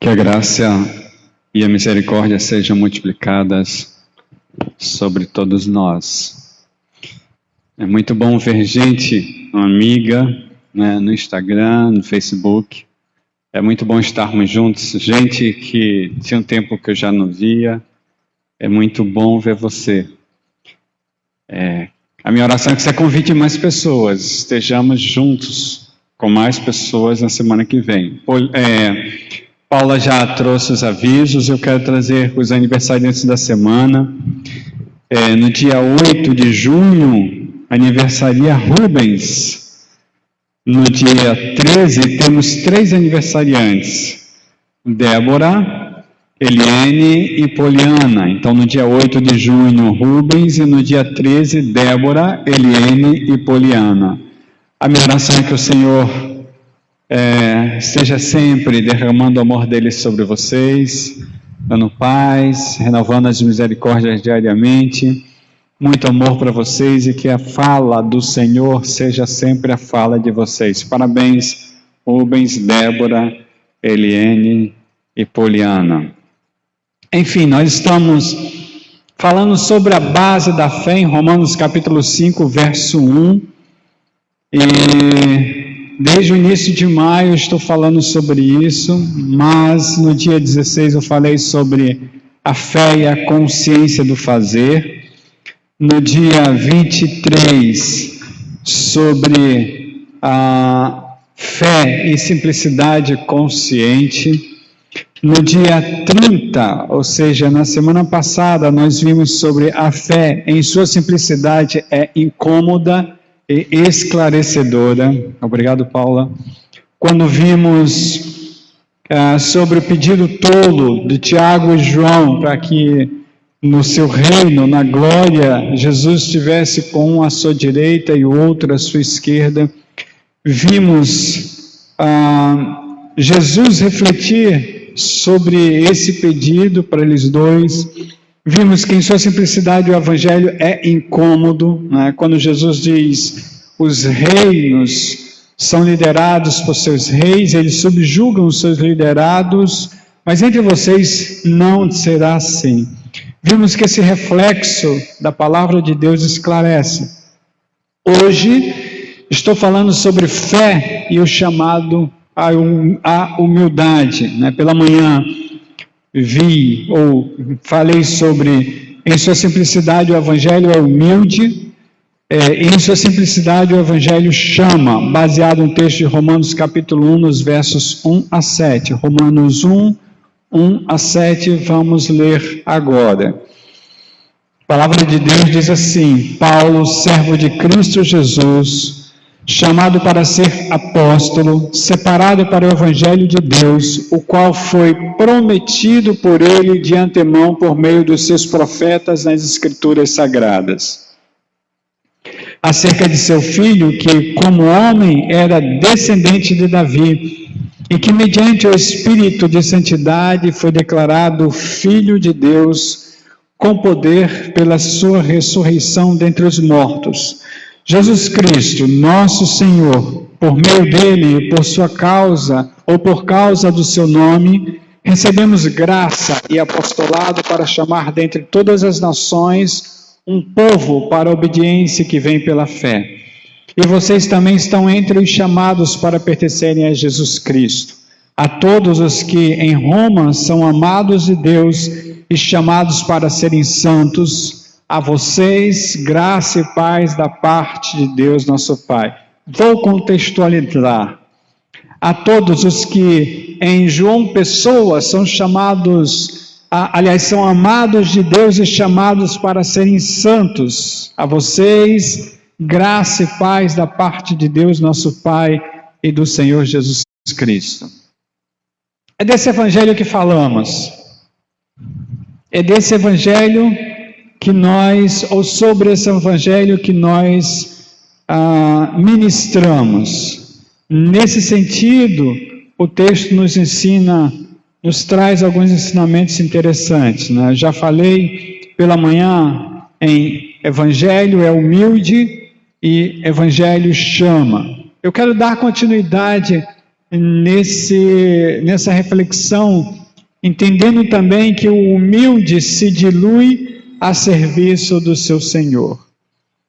Que a graça e a misericórdia sejam multiplicadas sobre todos nós. É muito bom ver gente, uma amiga, né, no Instagram, no Facebook. É muito bom estarmos juntos. Gente que tinha um tempo que eu já não via. É muito bom ver você. A minha oração é que você convide mais pessoas. Estejamos juntos com mais pessoas na semana que vem. Paula já trouxe os avisos, eu quero trazer os aniversariantes da semana. No dia 8 de junho, aniversaria Rubens. No dia 13, temos 3 aniversariantes: Débora, Eliane e Poliana. Então, no dia 8 de junho, Rubens, e no dia 13, Débora, Eliane e Poliana. A minha oração é que o Senhor esteja sempre derramando o amor dele sobre vocês, dando paz, renovando as misericórdias diariamente, muito amor para vocês, e que a fala do Senhor seja sempre a fala de vocês. Parabéns, Rubens, Débora, Eliane e Poliana. Enfim, nós estamos falando sobre a base da fé em Romanos capítulo 5, verso 1, e desde o início de maio eu estou falando sobre isso, mas no dia 16 eu falei sobre a fé e a consciência do fazer. No dia 23, sobre a fé e simplicidade consciente. No dia 30, ou seja, na semana passada, nós vimos sobre a fé em sua simplicidade é incômoda e esclarecedora. Obrigado, Paula. Quando vimos sobre o pedido tolo de Tiago e João para que no seu reino, na glória, Jesus estivesse com um à sua direita e o outro à sua esquerda, vimos Jesus refletir sobre esse pedido para eles dois. Vimos que em sua simplicidade o evangelho é incômodo, né? Quando Jesus diz: os reinos são liderados por seus reis, eles subjugam os seus liderados, mas entre vocês não será assim. Vimos que esse reflexo da palavra de Deus esclarece. Hoje estou falando sobre fé e o chamado à humildade, né? Pela manhã falei sobre, em sua simplicidade o evangelho é humilde, em sua simplicidade o evangelho chama, baseado no texto de Romanos capítulo 1, nos versos 1 a 7. Romanos 1 a 7, vamos ler agora. A palavra de Deus diz assim: Paulo, servo de Cristo Jesus, chamado para ser apóstolo, separado para o evangelho de Deus, o qual foi prometido por ele de antemão por meio dos seus profetas nas Escrituras Sagradas, acerca de seu filho, que como homem era descendente de Davi, e que mediante o Espírito de Santidade foi declarado Filho de Deus, com poder pela sua ressurreição dentre os mortos. Jesus Cristo, nosso Senhor, por meio dele e por sua causa, ou por causa do seu nome, recebemos graça e apostolado para chamar dentre todas as nações um povo para a obediência que vem pela fé. E vocês também estão entre os chamados para pertencerem a Jesus Cristo. A todos os que em Roma são amados de Deus e chamados para serem santos, a vocês graça e paz da parte de Deus nosso Pai. Vou contextualizar. A todos os que em João Pessoa são chamados, são amados de Deus e chamados para serem santos, a vocês graça e paz da parte de Deus nosso Pai e do Senhor Jesus Cristo. É desse evangelho que falamos. É desse evangelho que nós, ou sobre esse evangelho que nós ministramos. Nesse sentido, o texto nos ensina, nos traz alguns ensinamentos interessantes, né? Já falei pela manhã em evangelho é humilde e evangelho chama. Eu quero dar continuidade nessa reflexão, entendendo também que o humilde se dilui a serviço do seu Senhor.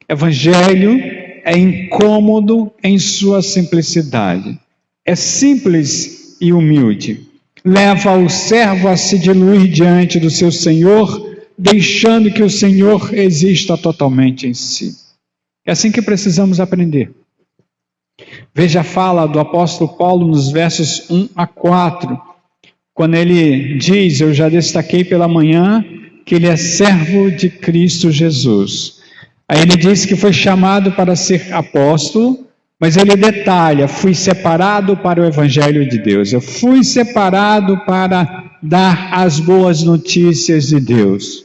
Evangelho é incômodo em sua simplicidade. É simples e humilde. Leva o servo a se diluir diante do seu Senhor, deixando que o Senhor exista totalmente em si. É assim que precisamos aprender. Veja a fala do apóstolo Paulo nos versos 1 a 4, quando ele diz, eu já destaquei pela manhã, que ele é servo de Cristo Jesus. Aí ele diz que foi chamado para ser apóstolo, mas ele detalha, fui separado para o Evangelho de Deus. Eu fui separado para dar as boas notícias de Deus.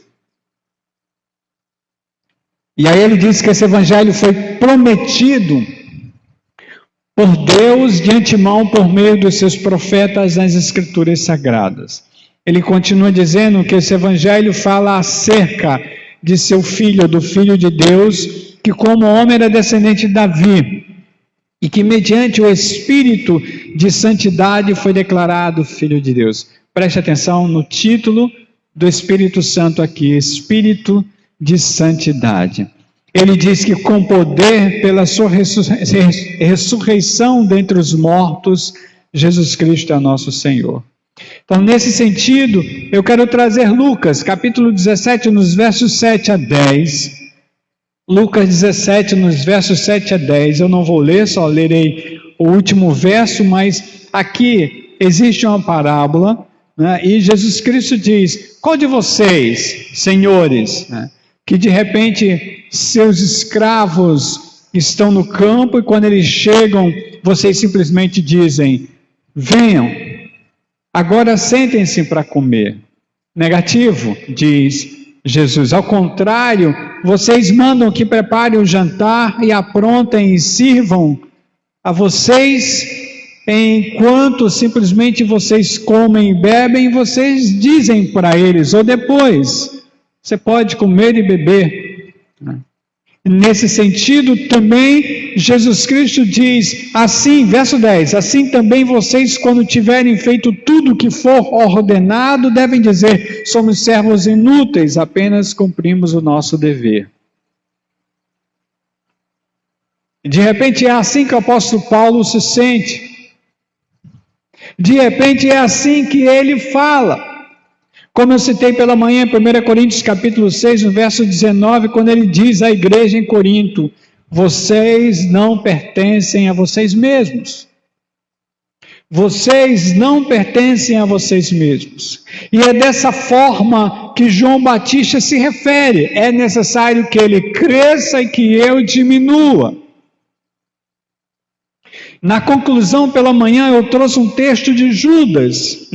E aí ele diz que esse Evangelho foi prometido por Deus de antemão por meio dos seus profetas nas Escrituras Sagradas. Ele continua dizendo que esse Evangelho fala acerca de seu filho, do Filho de Deus, que como homem era descendente de Davi, e que mediante o Espírito de santidade foi declarado Filho de Deus. Preste atenção no título do Espírito Santo aqui, Espírito de Santidade. Ele diz que com poder, pela sua ressurreição dentre os mortos, Jesus Cristo é nosso Senhor. Então, nesse sentido, eu quero trazer Lucas, capítulo 17, nos versos 7 a 10. Lucas 17, nos versos 7 a 10. Eu não vou ler, só lerei o último verso, mas aqui existe uma parábola, né, e Jesus Cristo diz, qual de vocês, senhores, né, que de repente seus escravos estão no campo e quando eles chegam, vocês simplesmente dizem, venham, agora sentem-se para comer. Negativo, diz Jesus. Ao contrário, vocês mandam que preparem o jantar e aprontem e sirvam a vocês, enquanto simplesmente vocês comem e bebem, vocês dizem para eles, ou depois, você pode comer e beber. Nesse sentido, também, Jesus Cristo diz, assim, verso 10, assim também vocês, quando tiverem feito tudo o que for ordenado, devem dizer, somos servos inúteis, apenas cumprimos o nosso dever. De repente é assim que o apóstolo Paulo se sente. De repente é assim que ele fala. Como eu citei pela manhã, 1 Coríntios capítulo 6, no verso 19, quando ele diz à igreja em Corinto, vocês não pertencem a vocês mesmos. Vocês não pertencem a vocês mesmos. E é dessa forma que João Batista se refere. É necessário que ele cresça e que eu diminua. Na conclusão, pela manhã, eu trouxe um texto de Judas,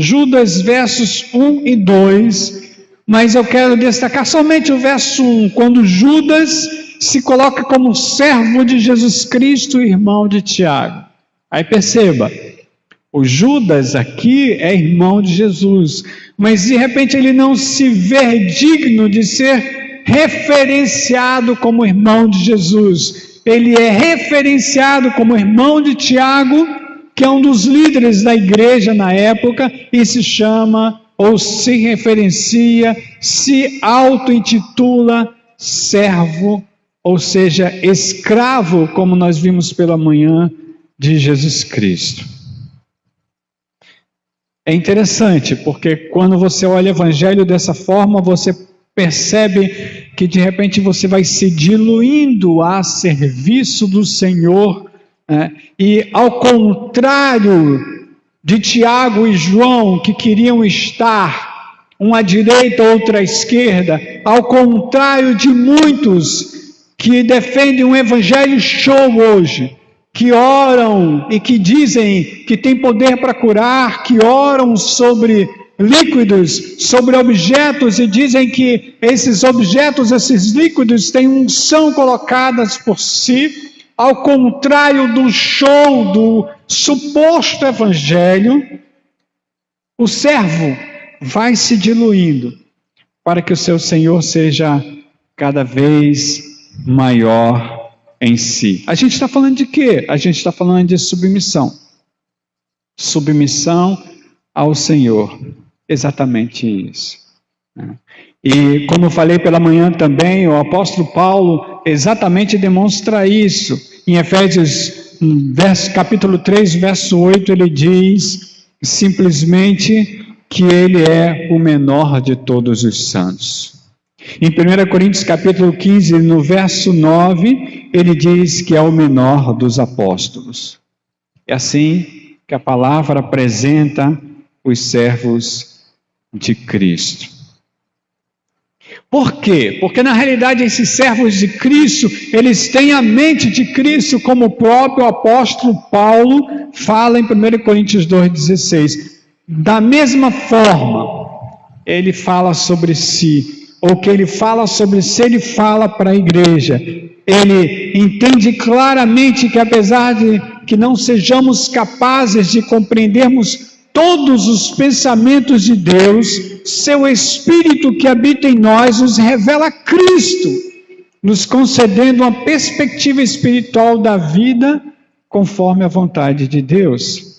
versos 1 e 2, mas eu quero destacar somente o verso 1, quando Judas se coloca como servo de Jesus Cristo, irmão de Tiago. Aí perceba, o Judas aqui é irmão de Jesus, mas de repente ele não se vê digno de ser referenciado como irmão de Jesus. Ele é referenciado como irmão de Tiago, que é um dos líderes da igreja na época, e se chama, ou se referencia, se auto-intitula servo, ou seja, escravo, como nós vimos pela manhã, de Jesus Cristo. É interessante, porque quando você olha o Evangelho dessa forma, você percebe que de repente você vai se diluindo a serviço do Senhor, né? E ao contrário de Tiago e João, que queriam estar um à direita, outro à esquerda, ao contrário de muitos que defendem um evangelho show hoje, que oram e que dizem que tem poder para curar, que oram sobre líquidos, sobre objetos e dizem que esses objetos, esses líquidos têm unção colocadas por si, ao contrário do show do suposto evangelho, o servo vai se diluindo para que o seu Senhor seja cada vez maior em si. A gente está falando de quê? A gente está falando de submissão. submissão ao Senhor. Exatamente isso. E como eu falei pela manhã também, o apóstolo Paulo exatamente demonstra isso. Em Efésios capítulo 3, verso 8, ele diz simplesmente que ele é o menor de todos os santos. Em 1 Coríntios capítulo 15, no verso 9, ele diz que é o menor dos apóstolos. É assim que a palavra apresenta os servos de Cristo. Por quê? Porque na realidade esses servos de Cristo, eles têm a mente de Cristo, como o próprio apóstolo Paulo fala em 1 Coríntios 2,16. Da mesma forma, ele fala sobre si, ou que ele fala sobre si, ele fala para a igreja. Ele entende claramente que apesar de que não sejamos capazes de compreendermos todos os pensamentos de Deus, seu Espírito que habita em nós nos revela Cristo, nos concedendo uma perspectiva espiritual da vida conforme a vontade de Deus.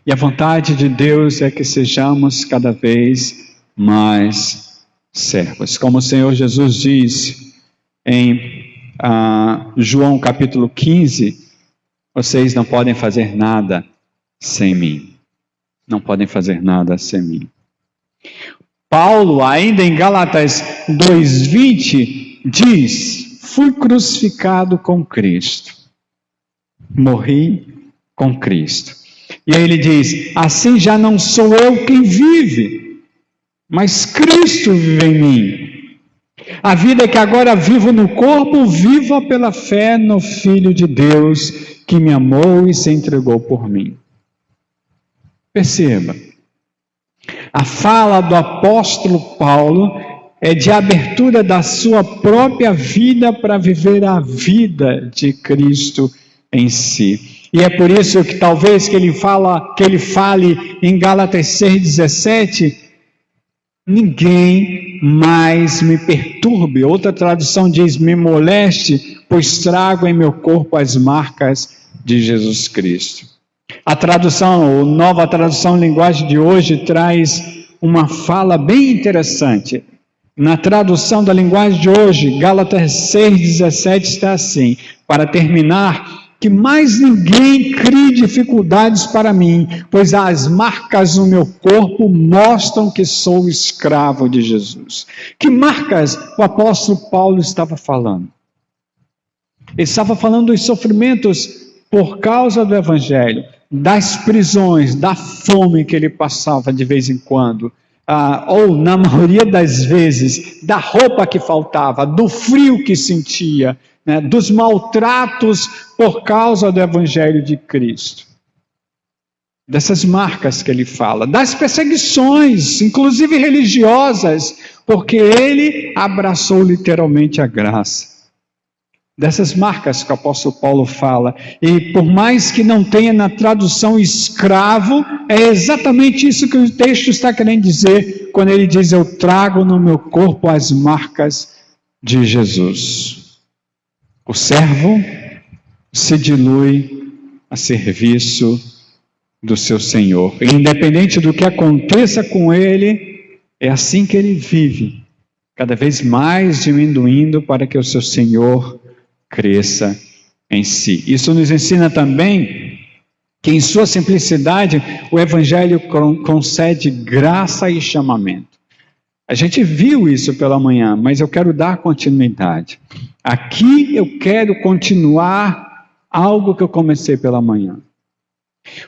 E a vontade de Deus é que sejamos cada vez mais servos. Como o Senhor Jesus disse em João capítulo 15, vocês não podem fazer nada sem mim. Não podem fazer nada sem mim. Paulo, ainda em Gálatas 2:20, diz: fui crucificado com Cristo. Morri com Cristo. E aí ele diz: assim já não sou eu quem vive, mas Cristo vive em mim. A vida que agora vivo no corpo, vivo pela fé no Filho de Deus, que me amou e se entregou por mim. Perceba, a fala do apóstolo Paulo é de abertura da sua própria vida para viver a vida de Cristo em si. E é por isso que talvez que ele fale em Gálatas 6,17, ninguém mais me perturbe. Outra tradução diz, me moleste, pois trago em meu corpo as marcas de Jesus Cristo. A nova tradução linguagem de hoje traz uma fala bem interessante. Na tradução da linguagem de hoje, Gálatas 6,17 está assim: para terminar, que mais ninguém crie dificuldades para mim, pois as marcas no meu corpo mostram que sou escravo de Jesus. Que marcas o apóstolo Paulo estava falando? Ele estava falando dos sofrimentos por causa do Evangelho, das prisões, da fome que ele passava de vez em quando, ou na maioria das vezes, da roupa que faltava, do frio que sentia, né, dos maltratos por causa do Evangelho de Cristo. Dessas marcas que ele fala, das perseguições, inclusive religiosas, porque ele abraçou literalmente a graça. Dessas marcas que o apóstolo Paulo fala, e por mais que não tenha na tradução escravo, é exatamente isso que o texto está querendo dizer, quando ele diz, eu trago no meu corpo as marcas de Jesus. O servo se dilui a serviço do seu Senhor. E independente do que aconteça com ele, é assim que ele vive, cada vez mais diminuindo para que o seu Senhor cresça em si. Isso nos ensina também que em sua simplicidade o Evangelho concede graça e chamamento. A gente viu isso pela manhã, mas eu quero dar continuidade. Aqui eu quero continuar algo que eu comecei pela manhã.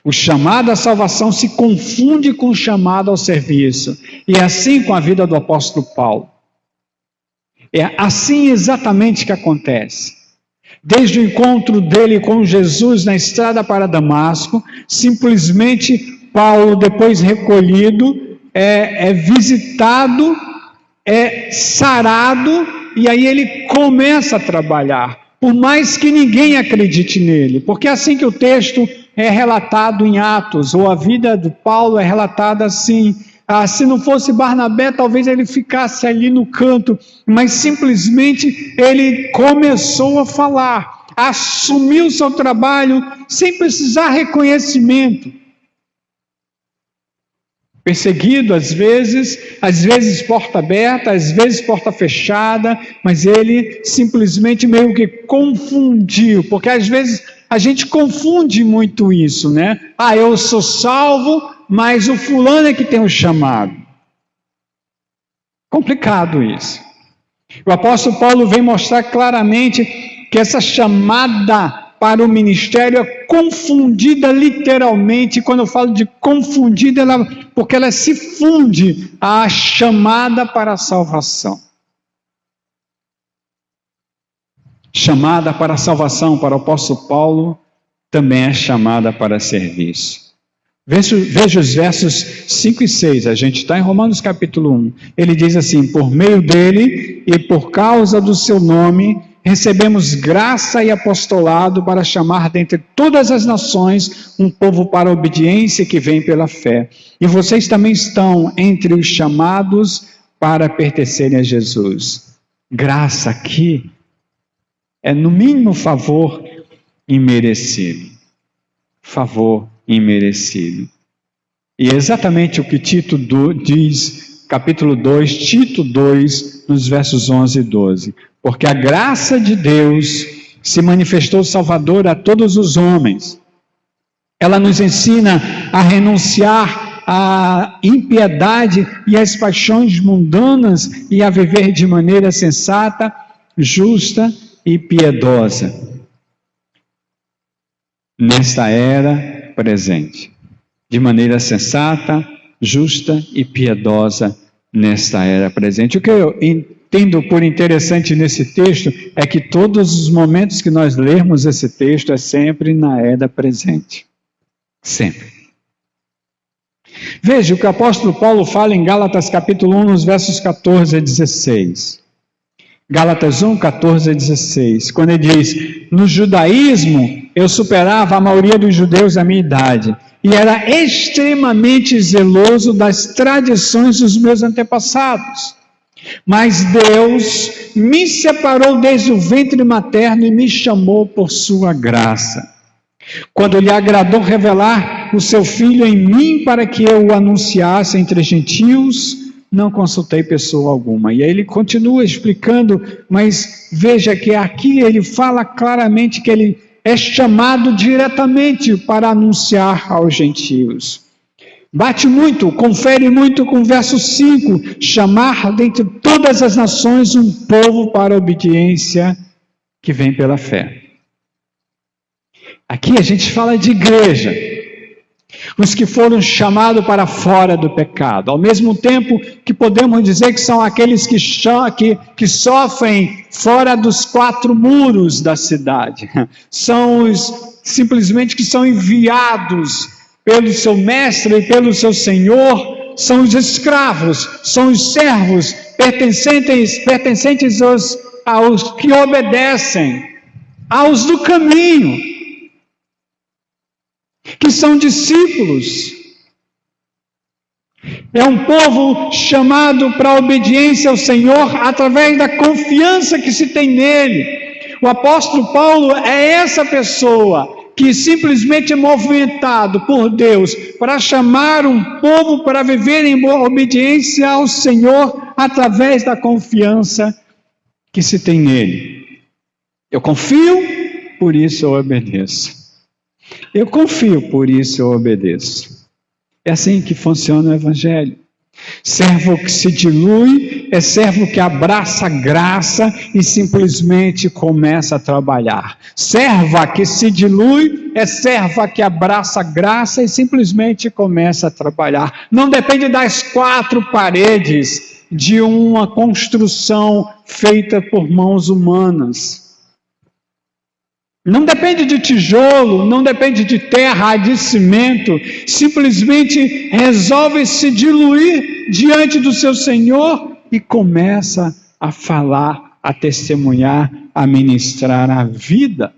O chamado à salvação se confunde com o chamado ao serviço. E é assim com a vida do apóstolo Paulo. É assim exatamente que acontece. Desde o encontro dele com Jesus na estrada para Damasco, simplesmente Paulo, depois recolhido, é visitado, é sarado, e aí ele começa a trabalhar, por mais que ninguém acredite nele, porque é assim que o texto é relatado em Atos, ou a vida de Paulo é relatada assim. Se não fosse Barnabé, talvez ele ficasse ali no canto, mas simplesmente ele começou a falar. a assumir o seu trabalho sem precisar reconhecimento. Perseguido às vezes porta aberta, às vezes porta fechada, mas ele simplesmente meio que confundiu, porque às vezes a gente confunde muito isso, né? Eu sou salvo, mas o fulano é que tem o chamado. Complicado isso. O apóstolo Paulo vem mostrar claramente que essa chamada para o ministério é confundida literalmente. Quando eu falo de confundida, porque ela se funde à chamada para a salvação. Chamada para a salvação, para o apóstolo Paulo, também é chamada para serviço. Veja os versos 5 e 6, a gente está em Romanos capítulo 1. Ele diz assim: por meio dele e por causa do seu nome, recebemos graça e apostolado para chamar dentre todas as nações um povo para a obediência que vem pela fé. E vocês também estão entre os chamados para pertencerem a Jesus. Graça aqui é no mínimo favor imerecido. Favor imerecido. E é exatamente o que Tito diz, capítulo 2, Tito 2, nos versos 11 e 12. Porque a graça de Deus se manifestou salvadora a todos os homens. Ela nos ensina a renunciar à impiedade e às paixões mundanas e a viver de maneira sensata, justa e piedosa nesta era presente. De maneira sensata, justa e piedosa nesta era presente. O que eu entendo por interessante nesse texto é que todos os momentos que nós lermos esse texto é sempre na era presente. Sempre. Veja o que o apóstolo Paulo fala em Gálatas capítulo 1, nos versos 14 a 16. Gálatas 1, 14 a 16, quando ele diz: no judaísmo eu superava a maioria dos judeus da minha idade e era extremamente zeloso das tradições dos meus antepassados. Mas Deus me separou desde o ventre materno e me chamou por sua graça. Quando lhe agradou revelar o seu Filho em mim para que eu o anunciasse entre gentios, não consultei pessoa alguma. E aí ele continua explicando, mas veja que aqui ele fala claramente que ele é chamado diretamente para anunciar aos gentios. Bate muito, confere muito com o verso 5, chamar dentre todas as nações um povo para a obediência que vem pela fé. Aqui a gente fala de igreja, os que foram chamados para fora do pecado, ao mesmo tempo que podemos dizer que são aqueles que sofrem fora dos 4 muros da cidade, são os simplesmente que são enviados pelo seu mestre e pelo seu senhor, são os escravos, são os servos pertencentes aos que obedecem, aos do caminho, que são discípulos. É um povo chamado para a obediência ao Senhor através da confiança que se tem nele. O apóstolo Paulo é essa pessoa que simplesmente é movimentado por Deus para chamar um povo para viver em obediência ao Senhor através da confiança que se tem nele. Eu confio, por isso eu obedeço. Eu confio, por isso eu obedeço. É assim que funciona o Evangelho. Servo que se dilui é servo que abraça a graça e simplesmente começa a trabalhar. Serva que se dilui é serva que abraça a graça e simplesmente começa a trabalhar. Não depende das 4 paredes de uma construção feita por mãos humanas. Não depende de tijolo, não depende de terra, de cimento, simplesmente resolve se diluir diante do seu Senhor e começa a falar, a testemunhar, a ministrar a vida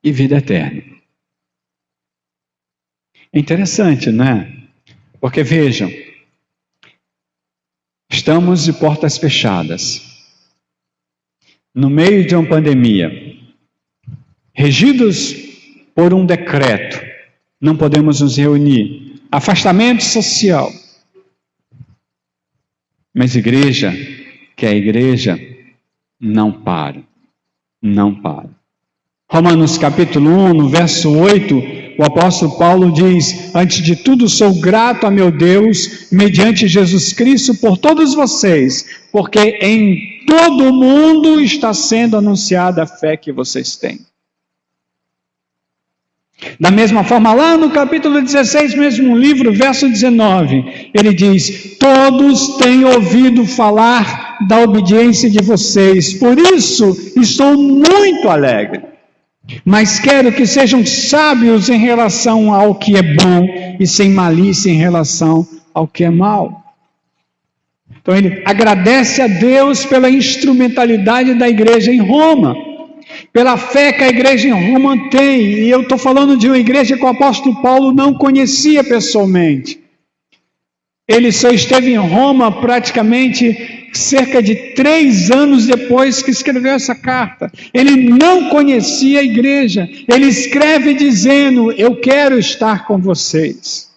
e vida eterna. Interessante, não é? Porque vejam, estamos de portas fechadas, no meio de uma pandemia. regidos por um decreto. Não podemos nos reunir. Afastamento social. Mas igreja, que é a igreja, não para. Não para. Romanos capítulo 1, no verso 8, o apóstolo Paulo diz: antes de tudo sou grato a meu Deus, mediante Jesus Cristo, por todos vocês, porque em todo o mundo está sendo anunciada a fé que vocês têm. Da mesma forma, lá no capítulo 16, mesmo livro, verso 19, ele diz: todos têm ouvido falar da obediência de vocês, por isso estou muito alegre. Mas quero que sejam sábios em relação ao que é bom e sem malícia em relação ao que é mal. Então ele agradece a Deus pela instrumentalidade da igreja em Roma, pela fé que a igreja em Roma tem. E eu estou falando de uma igreja que o apóstolo Paulo não conhecia pessoalmente. Ele só esteve em Roma praticamente cerca de 3 anos depois que escreveu essa carta. Ele não conhecia a igreja. Ele escreve dizendo: eu quero estar com vocês.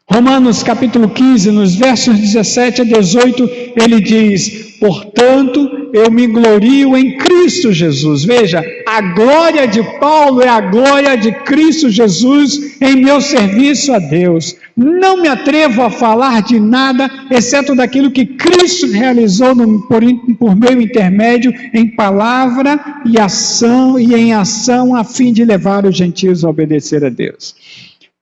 Romanos capítulo 15, nos versos 17 a 18, ele diz: portanto, eu me glorio em Cristo Jesus. Veja, a glória de Paulo é a glória de Cristo Jesus em meu serviço a Deus. Não me atrevo a falar de nada, exceto daquilo que Cristo realizou por meu intermédio, em palavra e em ação, a fim de levar os gentios a obedecer a Deus.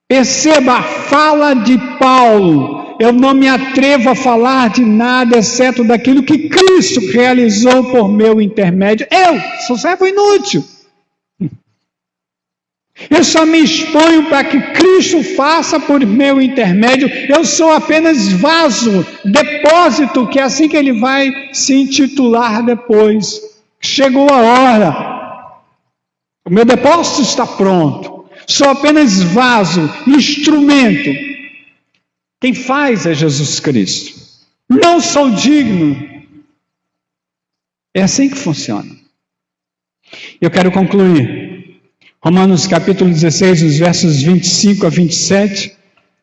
Perceba a fala de Paulo: eu não me atrevo a falar de nada, exceto daquilo que Cristo realizou por meu intermédio. Eu sou servo inútil. Eu só me exponho para que Cristo faça por meu intermédio. Eu sou apenas vaso, depósito, que é assim que ele vai se intitular depois. Chegou a hora. O meu depósito está pronto. Sou apenas vaso, instrumento. Quem faz é Jesus Cristo. Não sou digno. É assim que funciona. Eu quero concluir. Romanos capítulo 16, os versos 25 a 27.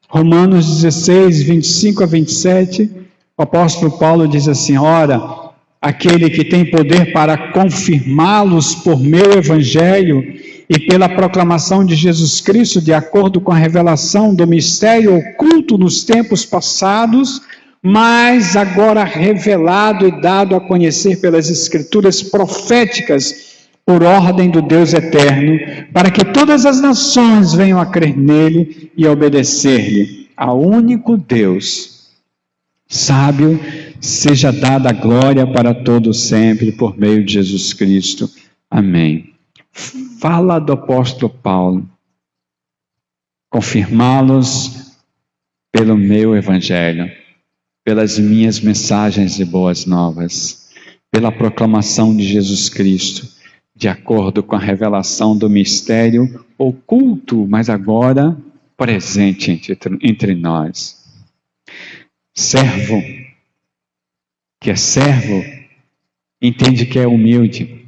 Romanos 16, 25 a 27. O apóstolo Paulo diz assim: ora, aquele que tem poder para confirmá-los por meu evangelho e pela proclamação de Jesus Cristo, de acordo com a revelação do mistério oculto nos tempos passados, mas agora revelado e dado a conhecer pelas escrituras proféticas, por ordem do Deus eterno, para que todas as nações venham a crer nele e a obedecer-lhe. Ao único Deus sábio seja dada a glória para todos sempre, por meio de Jesus Cristo. Amém. Fala do apóstolo Paulo: confirmá-los pelo meu evangelho, pelas minhas mensagens de boas novas, pela proclamação de Jesus Cristo, de acordo com a revelação do mistério oculto, mas agora presente entre nós. Servo, que é servo, entende que é humilde,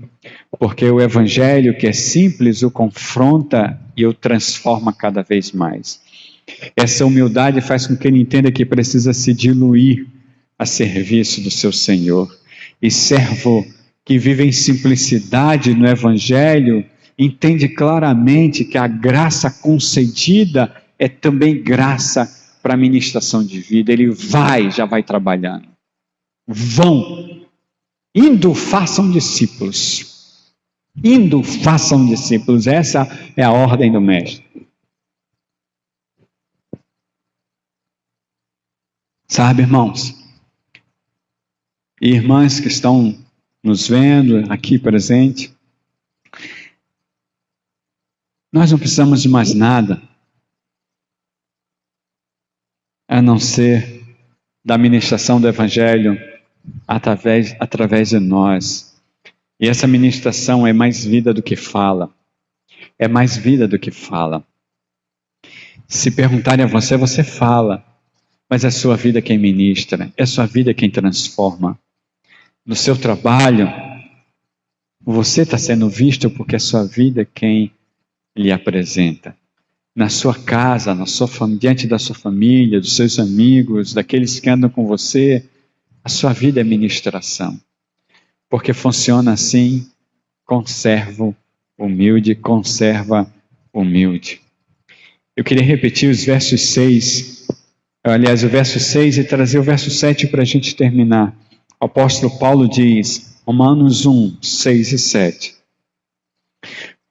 porque o evangelho, que é simples, o confronta e o transforma cada vez mais. Essa humildade faz com que ele entenda que precisa se diluir a serviço do seu Senhor. E servo que vive em simplicidade no evangelho, entende claramente que a graça concedida é também graça para a ministração de vida. Ele já vai trabalhando. Vão, indo, façam discípulos. Indo, façam discípulos. Essa é a ordem do mestre. Sabe, irmãos e irmãs que estão nos vendo aqui presente, nós não precisamos de mais nada a não ser da ministração do evangelho através de nós. E essa ministração é mais vida do que fala. É mais vida do que fala. Se perguntarem a você, você fala, mas é sua vida quem ministra, é sua vida quem transforma. No seu trabalho, Você está sendo visto porque a sua vida é quem lhe apresenta. Na sua casa, diante da sua família, dos seus amigos, daqueles que andam com você, a sua vida é ministração. Porque funciona assim, conserva humilde. Eu queria repetir os versos 6, aliás, o verso 6 e trazer o verso 7 para a gente terminar. O apóstolo Paulo diz, Romanos 1, 6 e 7.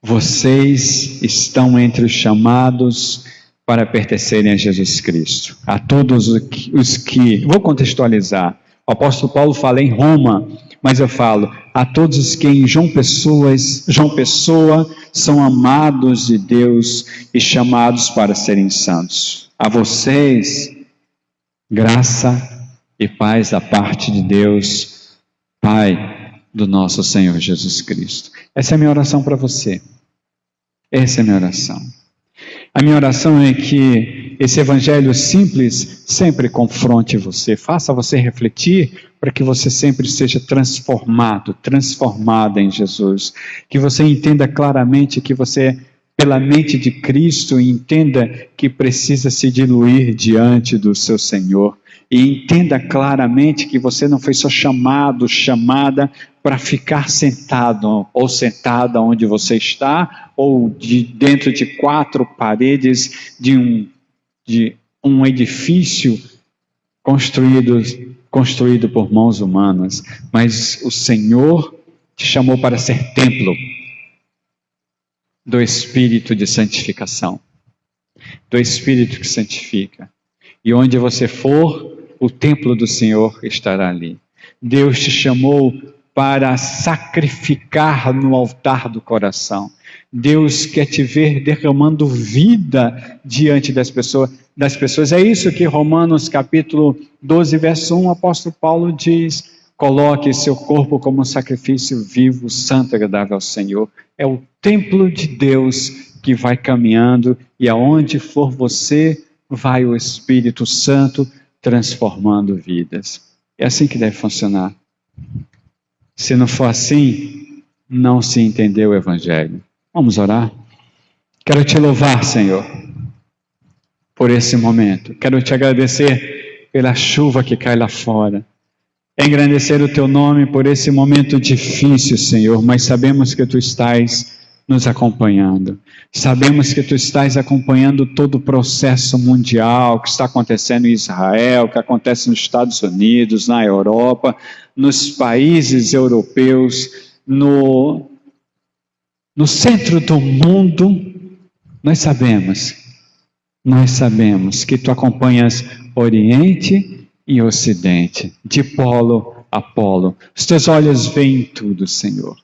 Vocês estão entre os chamados para pertencerem a Jesus Cristo. A todos os que... Vou contextualizar. O apóstolo Paulo fala em Roma, mas eu falo a todos os que em João Pessoa são amados de Deus e chamados para serem santos. A vocês, graça e paz da parte de Deus, Pai do nosso Senhor Jesus Cristo. Essa é a minha oração para você. Essa é a minha oração. A minha oração é que esse evangelho simples sempre confronte você, faça você refletir para que você sempre seja transformada em Jesus. Que você entenda claramente que você, pela mente de Cristo, entenda que precisa se diluir diante do seu Senhor. E entenda claramente que você não foi só chamada para ficar sentado ou sentada onde você está, ou dentro de quatro paredes de um edifício construído por mãos humanas. Mas o Senhor te chamou para ser templo do Espírito de santificação, do Espírito que santifica. E onde você for, o templo do Senhor estará ali. Deus te chamou para sacrificar no altar do coração. Deus quer te ver derramando vida diante das pessoas. É isso que Romanos capítulo 12, verso 1, o apóstolo Paulo diz: coloque seu corpo como um sacrifício vivo, santo e agradável ao Senhor. É o templo de Deus que vai caminhando, e aonde for você, vai o Espírito Santo transformando vidas. É assim que deve funcionar. Se não for assim, não se entendeu o Evangelho. Vamos orar? Quero te louvar, Senhor, por esse momento. Quero te agradecer pela chuva que cai lá fora. Engrandecer o teu nome por esse momento difícil, Senhor, mas sabemos que tu estás nos acompanhando. Sabemos que tu estás acompanhando todo o processo mundial que está acontecendo em Israel, que acontece nos Estados Unidos, na Europa, nos países europeus, no centro do mundo. Nós sabemos que tu acompanhas Oriente e Ocidente, de polo a polo. Os teus olhos veem tudo, Senhor.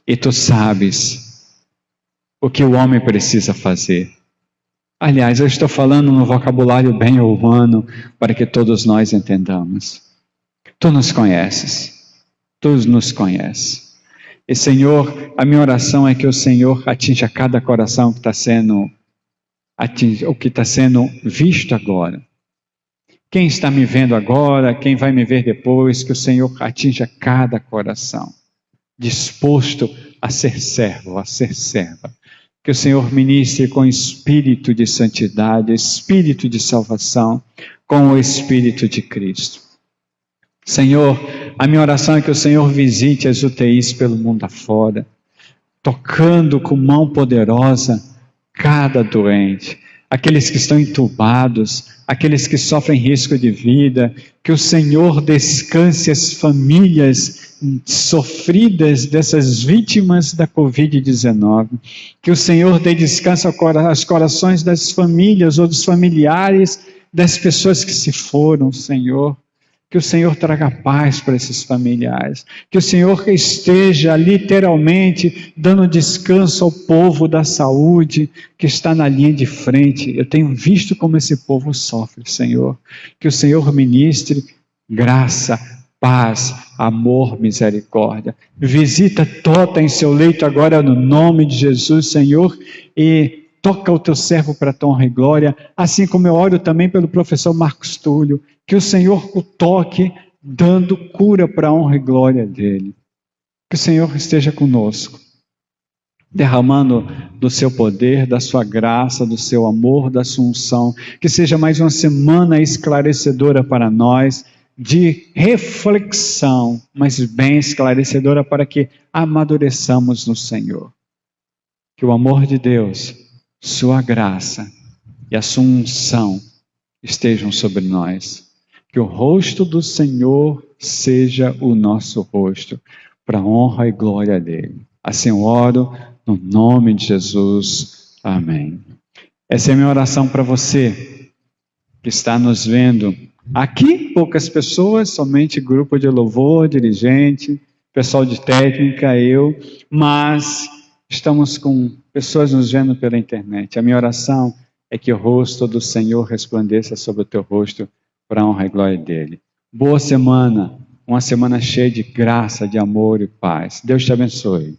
E tu sabes o que o homem precisa fazer. Aliás, eu estou falando no vocabulário bem humano para que todos nós entendamos. Tu nos conheces. E, Senhor, a minha oração é que o Senhor atinja cada coração que está sendo visto agora. Quem está me vendo agora, quem vai me ver depois, que o Senhor atinja cada coração disposto a ser servo, a ser serva. Que o Senhor ministre com espírito de santidade, espírito de salvação, com o Espírito de Cristo. Senhor, a minha oração é que o Senhor visite as UTIs pelo mundo afora, tocando com mão poderosa cada doente, aqueles que estão entubados, aqueles que sofrem risco de vida, que o Senhor descanse as famílias sofridas dessas vítimas da Covid-19, que o Senhor dê descanso aos corações das famílias ou dos familiares das pessoas que se foram, Senhor. Que o Senhor traga paz para esses familiares, que o Senhor esteja literalmente dando descanso ao povo da saúde que está na linha de frente. Eu tenho visto como esse povo sofre, Senhor. Que o Senhor ministre graça, paz, amor, misericórdia. Visita Tota em seu leito agora no nome de Jesus, Senhor, e toca o teu servo para a tua honra e glória, assim como eu oro também pelo professor Marcos Túlio, que o Senhor o toque, dando cura para a honra e glória dele. Que o Senhor esteja conosco, derramando do seu poder, da sua graça, do seu amor, da sua unção. Que seja mais uma semana esclarecedora para nós, de reflexão, mas bem esclarecedora para que amadureçamos no Senhor. Que o amor de Deus, sua graça e a sua unção estejam sobre nós. Que o rosto do Senhor seja o nosso rosto, para a honra e glória dele. Assim eu oro, no nome de Jesus. Amém. Essa é a minha oração para você, que está nos vendo. Aqui, poucas pessoas, somente grupo de louvor, dirigente, pessoal de técnica, eu, mas estamos com pessoas nos vendo pela internet. A minha oração é que o rosto do Senhor resplandeça sobre o teu rosto, para a honra e glória dele. Boa semana, uma semana cheia de graça, de amor e paz. Deus te abençoe.